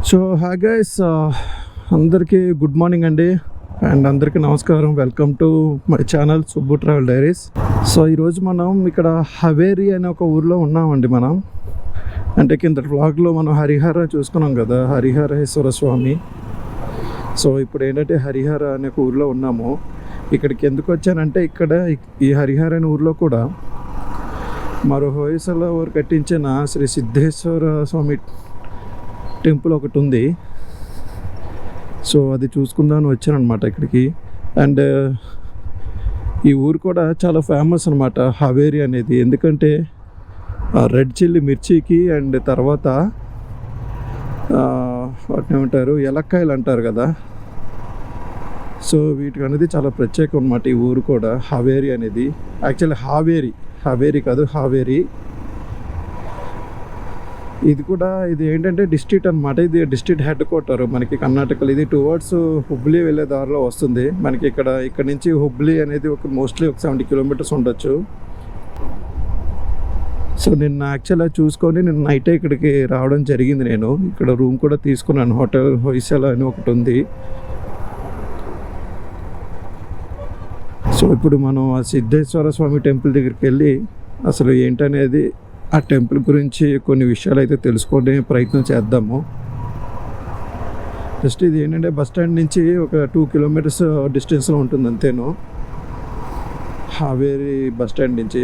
So hi guys, అందరికీ good morning అండి. And అందరికీ నమస్కారం. Welcome to my channel Subbu travel diaries. So ఈరోజు మనం ఇక్కడ హవేరి అనే ఒక ఊర్లో ఉన్నామండి. మనం అంటే కింద వ్లాగ్లో మనం హరిహర చూసుకున్నాం కదా, హరిహరేశ్వర స్వామి. సో ఇప్పుడు ఏంటంటే హరిహర అనే ఒక ఊర్లో ఉన్నాము. ఇక్కడికి ఎందుకు వచ్చానంటే ఇక్కడ ఈ హరిహర అనే ఊర్లో కూడా మరో హోయసల వారు కట్టించిన శ్రీ సిద్ధేశ్వర స్వామి టెంపుల్ ఒకటి ఉంది. సో అది చూసుకుందామని వచ్చాను అనమాట ఇక్కడికి. అండ్ ఈ ఊరు కూడా చాలా ఫేమస్ అనమాట హవేరి అనేది. ఎందుకంటే రెడ్ చిల్లీ మిర్చికి అండ్ తర్వాత వాటిని ఏమంటారు, ఎలక్కాయలు అంటారు కదా. సో వీటికి అనేది చాలా ప్రత్యేకం అనమాట ఈ ఊరు కూడా, హవేరి అనేది. యాక్చువల్లీ హవేరి కాదు, హవేరి. ఇది కూడా ఇది ఏంటంటే డిస్ట్రిక్ట్ అనమాట. ఇది డిస్ట్రిక్ట్ హెడ్ క్వార్టర్ మనకి కర్ణాటకలో. ఇది టువర్డ్స్ హుబ్లీ వెళ్ళే దారిలో వస్తుంది మనకి. ఇక్కడ నుంచి హుబ్లీ అనేది మోస్ట్లీ ఒక 70 కిలోమీటర్స్ ఉండొచ్చు. సో నిన్న యాక్చువల్గా చూసుకొని నిన్న నైటే ఇక్కడికి రావడం జరిగింది. నేను ఇక్కడ రూమ్ కూడా తీసుకున్నాను, హోటల్ హొయసల అని ఒకటి ఉంది. సో ఇప్పుడు మనం ఆ సిద్ధేశ్వర స్వామి టెంపుల్ దగ్గరికి వెళ్ళి అసలు ఏంటనేది, ఆ టెంపుల్ గురించి కొన్ని విషయాలు అయితే తెలుసుకునే ప్రయత్నం చేద్దాము. జస్ట్ ఇది ఏంటంటే బస్ స్టాండ్ నుంచి ఒక 2 కిలోమీటర్స్ డిస్టెన్స్లో ఉంటుంది అంతేను, హావేరి బస్ స్టాండ్ నుంచి.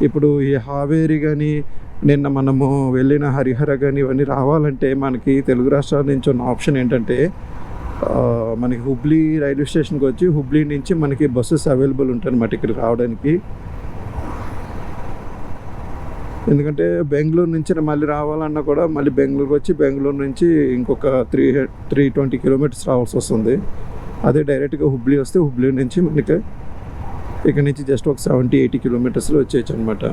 ఇప్పుడు ఈ హావేరి కానీ నిన్న మనము వెళ్ళిన హరిహర కానీ ఇవన్నీ రావాలంటే మనకి తెలుగు రాష్ట్రాల నుంచి ఉన్న ఆప్షన్ ఏంటంటే మనకి హుబ్లీ రైల్వే స్టేషన్కి వచ్చి హుబ్లీ నుంచి మనకి బస్సెస్ అవైలబుల్ ఉంటాయి అన్నమాట ఇక్కడికి రావడానికి. ఎందుకంటే బెంగళూరు నుంచి మళ్ళీ రావాలన్నా కూడా మళ్ళీ బెంగళూరు వచ్చి బెంగళూరు నుంచి ఇంకొక 320 కిలోమీటర్స్ రావాల్సి వస్తుంది. అదే డైరెక్ట్గా హుబ్లీ వస్తే హుబ్లీ నుంచి మనకి ఇక్కడ నుంచి జస్ట్ ఒక 70-80 కిలోమీటర్స్లో వచ్చేయచ్చు అనమాట.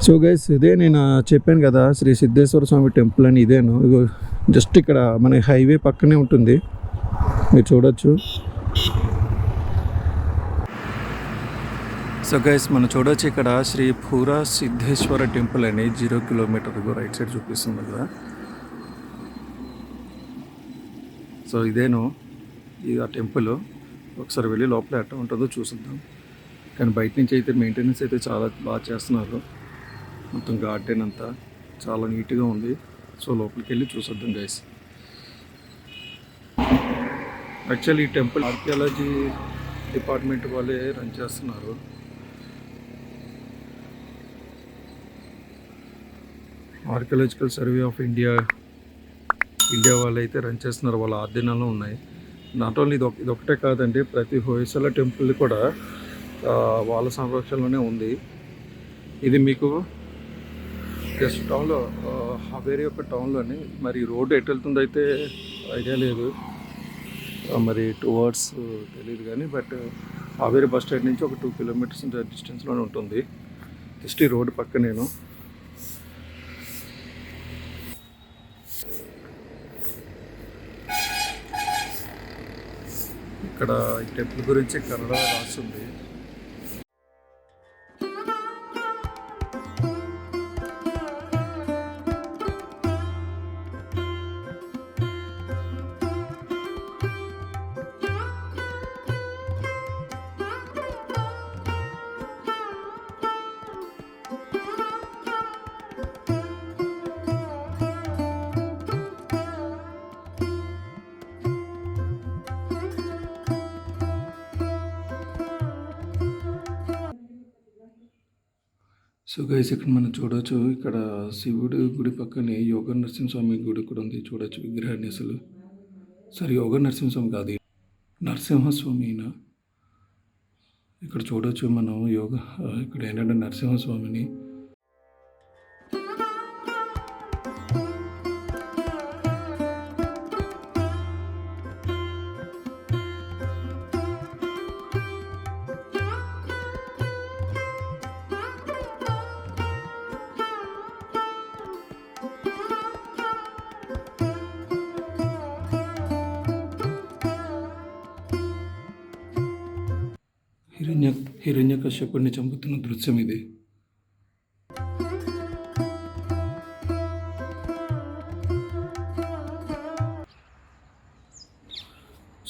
సో గైస్, ఇదే నేను చెప్పాను కదా శ్రీ సిద్ధేశ్వర స్వామి టెంపుల్ అని. ఇదేను, జస్ట్ ఇక్కడ మన హైవే పక్కనే ఉంటుంది, మీరు చూడొచ్చు. సో గైస్, మనం చూడొచ్చు ఇక్కడ శ్రీ పూరా సిద్ధేశ్వర టెంపుల్ అని 0 కిలోమీటర్ రైట్ సైడ్ చూపిస్తుంది కదా. సో ఇదేను ఇది ఆ టెంపుల్. ఒకసారి వెళ్ళి లోపల ఎట్లా ఉంటుందో చూసిద్దాం. కానీ బయట నుంచి అయితే మెయింటెనెన్స్ అయితే చాలా బాగా చేస్తున్నారు. మొత్తం గార్డెన్ అంతా చాలా నీట్గా ఉంది. సో లోపలికి వెళ్ళి చూసొద్దాం గైస్. యాక్చువల్లీ ఈ టెంపుల్ ఆర్కియాలజీ డిపార్ట్మెంట్ వాళ్ళే రన్ చేస్తున్నారు. ఆర్కియాలజికల్ సర్వే ఆఫ్ ఇండియా వాళ్ళు అయితే రన్ చేస్తున్నారు, వాళ్ళ ఆధీనంలో ఉన్నాయి. నాట్ ఓన్లీ ఇది ఒకటే కాదండి, ప్రతి హొయసల టెంపుల్ కూడా వాళ్ళ సంరక్షణలోనే ఉంది. ఇది మీకు జస్ట్ టౌన్లో, హవేరి యొక్క టౌన్లోని. మరి రోడ్డు ఎటు వెళ్తుందో అయితే ఐడియా లేదు, మరి టువర్డ్స్ తెలియదు కానీ, బట్ హవేరి బస్ స్టాండ్ నుంచి ఒక 2 కిలోమీటర్స్ డిస్టెన్స్లోనే ఉంటుంది. జస్ట్ ఈ రోడ్డు పక్క నేను. ఇక్కడ ఈ టెంపుల్ గురించి కన్నడ రాస్తుంది. సో గైస్, ఇక్కడ మనం చూడవచ్చు, ఇక్కడ శివుడి గుడి పక్కనే యోగ నరసింహస్వామి గుడి కూడా ఉంది. చూడొచ్చు విగ్రహాన్ని. అసలు సరే, యోగ నరసింహస్వామి కాదు, నరసింహస్వామి. ఇక్కడ చూడవచ్చు మనం ఇక్కడ ఏంటంటే నరసింహస్వామిని. హిరణ్యకశ్యపుడిని చంపుతున్న దృశ్యం ఇది.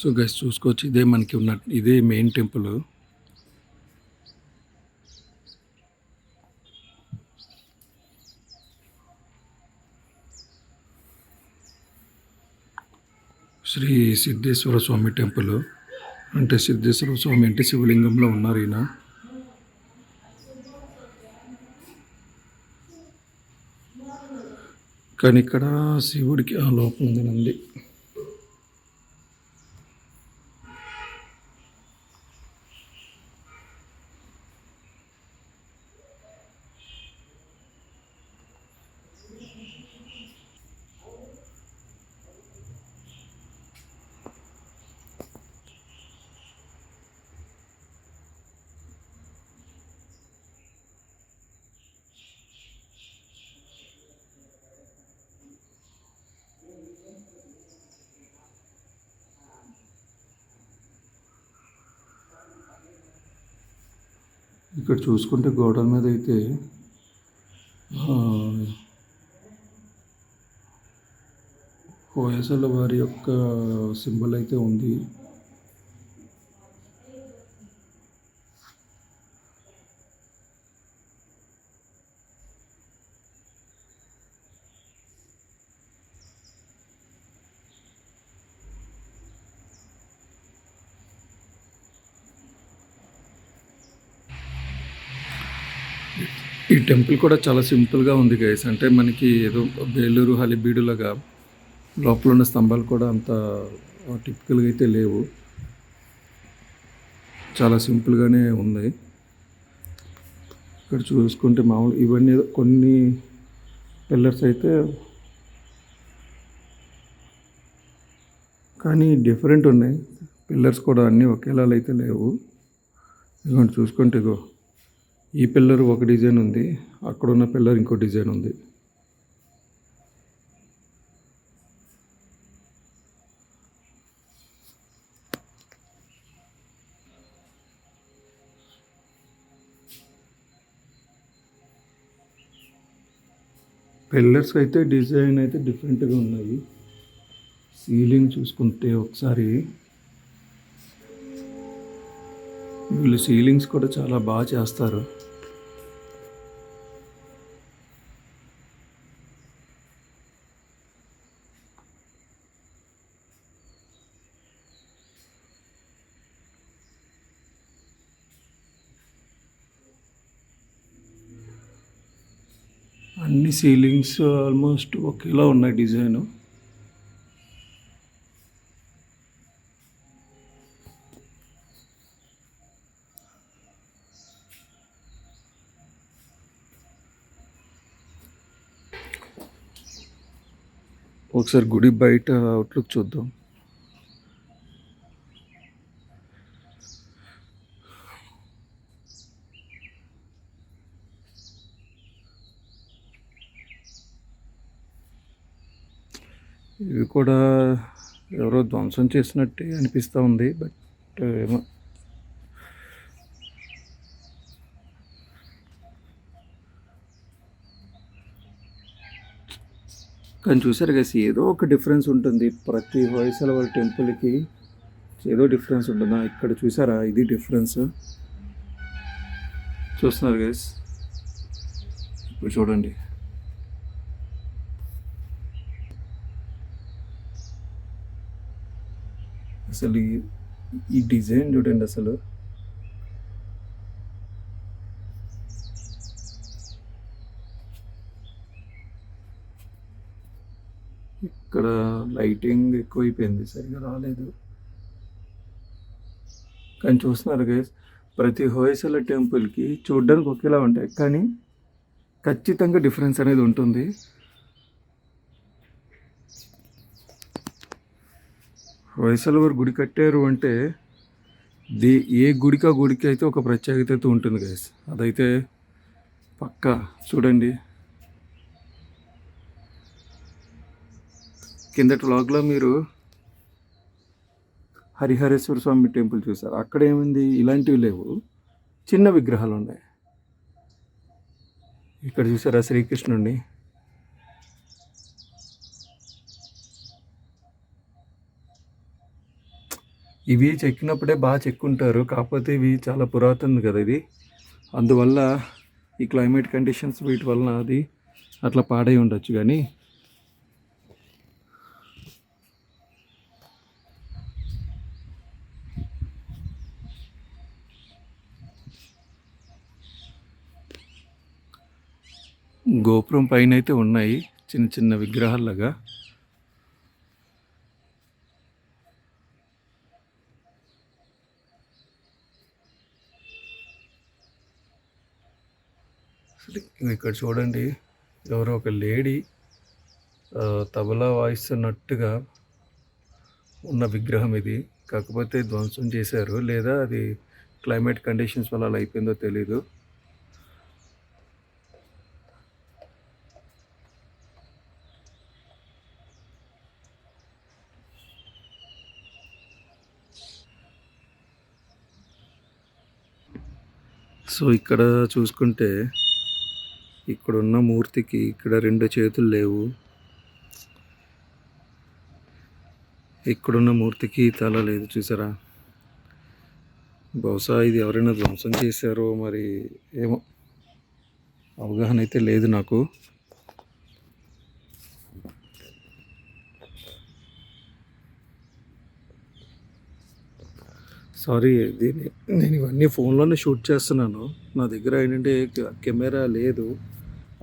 సో గైస్ చూసుకోవచ్చు, ఇదే మనకి ఉన్న ఇదే మెయిన్ టెంపుల్. శ్రీ సిద్ధేశ్వర స్వామి టెంపుల్. అంటే సిద్ధేశ్వర స్వామి అంటే శివలింగంలో ఉన్నారు ఈయన. కానీ ఇక్కడ శివుడికి ఆ లోపల ఉంది నంది. ఇక్కడ చూసుకుంటే గోడల మీద అయితే హోయసల వారి యొక్క సింబల్ అయితే ఉంది. ఈ టెంపుల్ కూడా చాలా సింపుల్గా ఉంది గైస్. అంటే మనకి ఏదో బేలూరు హలిబీడులాగా లోపల ఉన్న స్తంభాలు కూడా అంత టిపికల్గా అయితే లేవు. చాలా సింపుల్గానే ఉంది. ఇక్కడ చూసుకుంటే మామూలు ఇవన్నీ కొన్ని పిల్లర్స్ అయితే కానీ డిఫరెంట్ ఉన్నాయి. పిల్లర్స్ కూడా అన్నీ ఒకేలా అయితే లేవు. ఇదిగోండి చూసుకుంటే ఇగో ఈ పిల్లర్ ఒక డిజైన్ ఉంది, అక్కడ ఉన్న పిల్లర్ ఇంకో డిజైన్ ఉంది. పిల్లర్స్ అయితే డిజైన్ అయితే డిఫరెంట్గా ఉన్నాయి. సీలింగ్ చూసుకుంటే ఒకసారి వీళ్ళు సీలింగ్స్ కూడా చాలా బాగా చేస్తారు. అన్ని సీలింగ్స్ ఆల్మోస్ట్ ఒకేలా ఉన్నాయి డిజైను. ఒకసారి గుడి బయట అవుట్లుక్ చూద్దాం. ఇవి కూడా ఎవరో ధ్వంసం చేసినట్టే అనిపిస్తూ ఉంది. బట్ ఏమో కానీ చూసారు కదా, ఏదో ఒక డిఫరెన్స్ ఉంటుంది. ప్రతి హొయసల వాళ్ళ టెంపుల్కి ఏదో డిఫరెన్స్ ఉంటుందా? ఇక్కడ చూసారా, ఇది డిఫరెన్స్ చూస్తున్నారు గైస్. ఇప్పుడు చూడండి, అసలు ఈ డిజైన్ చూడండి. అసలు ఇక్కడ లైటింగ్ ఎక్కువైపోయింది, సరిగా రాలేదు. కానీ చూస్తున్నారు గైస్, ప్రతి హొయసల టెంపుల్కి చూడడానికి ఒకేలా ఉంటాయి, కానీ ఖచ్చితంగా డిఫరెన్స్ అనేది ఉంటుంది. హొయసల వారు గుడి కట్టారు అంటే ఏ గుడికి ఆ గుడికి అయితే ఒక ప్రత్యేకత అయితే ఉంటుంది గైస్. అదైతే పక్కా. చూడండి, కిందటి వ్లాగ్లో మీరు హరిహరేశ్వర స్వామి టెంపుల్ చూసారు. అక్కడ ఏమైంది, ఇలాంటివి లేవు, చిన్న విగ్రహాలు ఉన్నాయి. ఇక్కడ చూసారా శ్రీకృష్ణుడిని. ఇవి చెక్కినప్పుడే బాగా చెక్కుంటారు, కాకపోతే ఇవి చాలా పురాతనది కదా ఇది, అందువల్ల ఈ క్లైమేట్ కండిషన్స్ వీటి వలన అది అట్లా పాడై ఉండొచ్చు. కానీ గోపురం పైన అయితే ఉన్నాయి చిన్న చిన్న విగ్రహాల్లాగా. ఇక్కడ చూడండి, ఎవరో ఒక లేడీ తబలా వాయిస్తున్నట్టుగా ఉన్న విగ్రహం ఇది. కాకపోతే ధ్వంసం చేశారు, లేదా అది క్లైమేట్ కండిషన్స్ వల్ల అలా అయిపోయిందో తెలీదు. సో ఇక్కడ చూసుకుంటే ఇక్కడున్న మూర్తికి ఇక్కడ 2 చేతులు లేవు, ఇక్కడున్న మూర్తికి తల లేదు, చూసారా? బహుశా ఇది ఎవరైనా ధ్వంసం చేశారో మరి, ఏమో అవగాహన అయితే లేదు నాకు. సారీ, నేను ఇవన్నీ ఫోన్లోనే షూట్ చేస్తున్నాను. నా దగ్గర ఏంటంటే కెమెరా లేదు,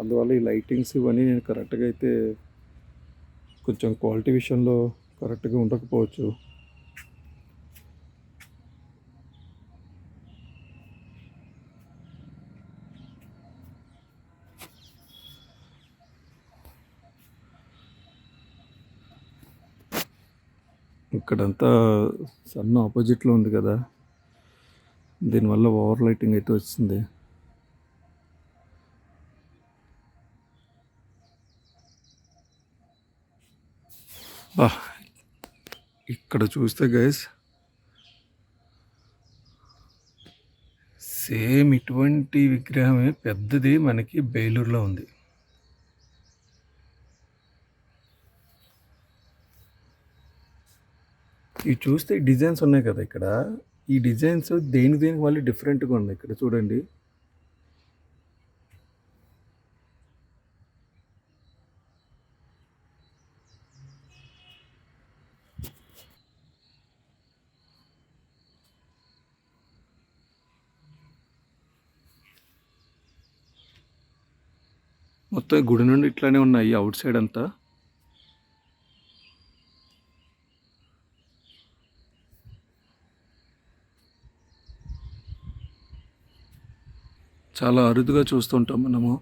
అందువల్ల ఈ లైటింగ్స్ ఇవన్నీ నేను కరెక్ట్గా అయితే కొంచెం క్వాలిటీ విషయంలో కరెక్ట్గా ఉండకపోవచ్చు. ఇక్కడంతా సన్ ఆపోజిట్లో ఉంది కదా, దీనివల్ల ఓవర్ లైటింగ్ అయితే వచ్చింది. ఇక్కడ చూస్తే గైస్, సేమ్ ఇటువంటి విగ్రహమే పెద్దది మనకి బేలూరులో ఉంది. ఇవి చూస్తే డిజైన్స్ ఉన్నాయి కదా ఇక్కడ, ఈ డిజైన్స్ దేనికి మళ్ళీ డిఫరెంట్గా ఉన్నాయి. ఇక్కడ చూడండి, మొత్తం గుడి నుండి ఇట్లానే ఉన్నాయి అవుట్ సైడ్ అంతా. చాలా అరుదుగా చూస్తుంటాం మనము.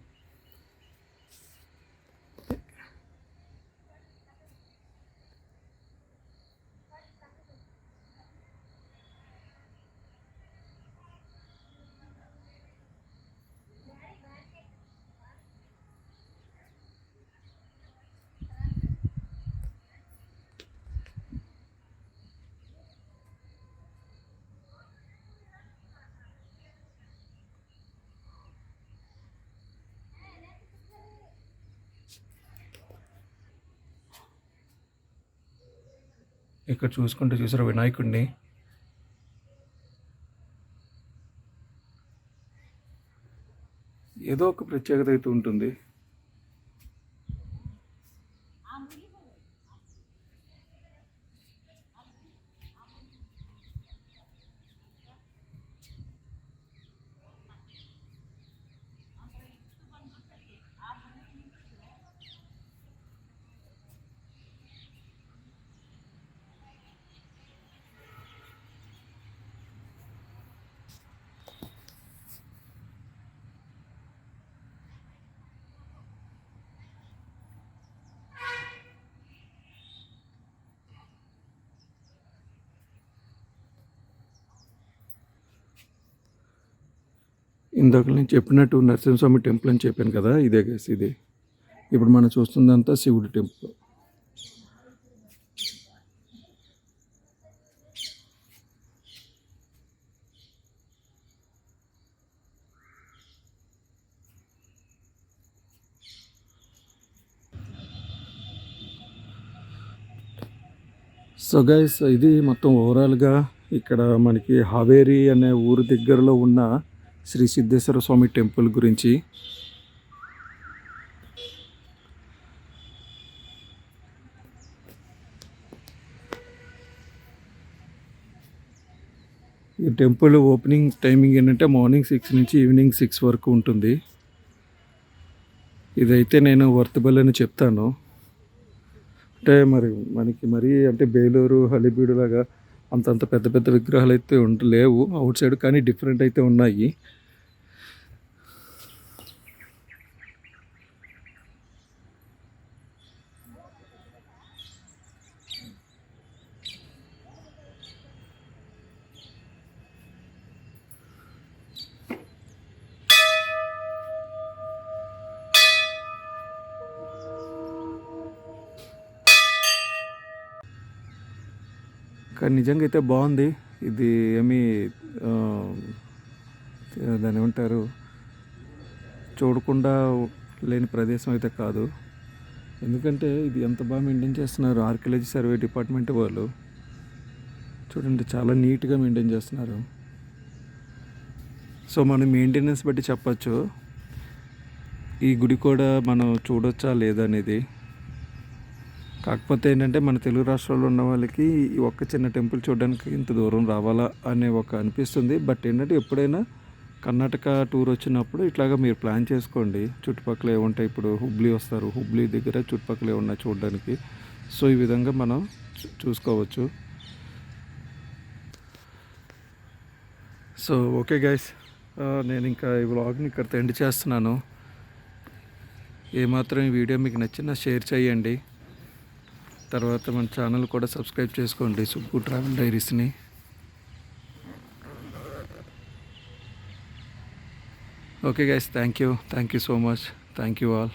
ఇక్కడ చూసుకుంటే చూసారా వినాయకుడిని, ఏదో ఒక ప్రత్యేకత అయితే ఉంటుంది. ఇందాక నేను చెప్పినట్టు నరసింహస్వామి టెంపుల్ అని చెప్పాను కదా, ఇదే గైస్, ఇదే ఇప్పుడు మనం చూస్తుందంతా శివుడి టెంపుల్. సో గైస్, ఇది మొత్తం ఓవరాల్గా ఇక్కడ మనకి హవేరి అనే ఊరు దగ్గరలో ఉన్న శ్రీ సిద్ధేశ్వర స్వామి టెంపుల్ గురించి. ఈ టెంపుల్ ఓపెనింగ్ టైమింగ్ ఏంటంటే మార్నింగ్ 6 నుంచి ఈవినింగ్ 6 వరకు ఉంటుంది. ఇదైతే నేను వర్తబుల్ అని చెప్తాను. అంటే మరీ అంటే బేలూరు, హళీబీడు లాగా అంతంత పెద్ద పెద్ద విగ్రహాలు అయితే లేవు అవుట్ సైడ్, కానీ డిఫరెంట్ అయితే ఉన్నాయి. కానీ నిజంగా అయితే బాగుంది. ఇది ఏమీ దాన్ని ఏమంటారు, చూడకుండా లేని ప్రదేశం అయితే కాదు. ఎందుకంటే ఇది ఎంత బాగా మెయింటైన్ చేస్తున్నారు ఆర్కియాలజీ సర్వే డిపార్ట్మెంట్ వాళ్ళు. చూడండి, చాలా నీట్గా మెయింటైన్ చేస్తున్నారు. సో మనం మెయింటెనెన్స్ బట్టి చెప్పచ్చు ఈ గుడి కూడా మనం చూడొచ్చా లేదనేది. కాకపోతే ఏంటంటే మన తెలుగు రాష్ట్రాల్లో ఉన్న వాళ్ళకి ఈ ఒక్క చిన్న టెంపుల్ చూడడానికి ఇంత దూరం రావాలా అనే ఒక అనిపిస్తుంది. బట్ ఏంటంటే ఎప్పుడైనా కర్ణాటక టూర్ వచ్చినప్పుడు ఇట్లాగా మీరు ప్లాన్ చేసుకోండి. చుట్టుపక్కల ఏముంటాయి, ఇప్పుడు హుబ్లీ వస్తారు, హుబ్లీ దగ్గర చుట్టుపక్కల ఏమన్నా చూడడానికి. సో ఈ విధంగా మనం చూసుకోవచ్చు. సో ఓకే గైస్, నేను ఇంకా ఈ వ్లాగ్ని ఇక్కడ ఎండ్ చేస్తున్నాను. ఏమాత్రం ఈ వీడియో మీకు నచ్చినా షేర్ చేయండి. తర్వాత మన ఛానల్ కూడా సబ్స్క్రైబ్ చేసుకోండి, సుబ్బు ట్రావెల్ డైరీస్ని. Okay guys, thank you so much. Thank you all.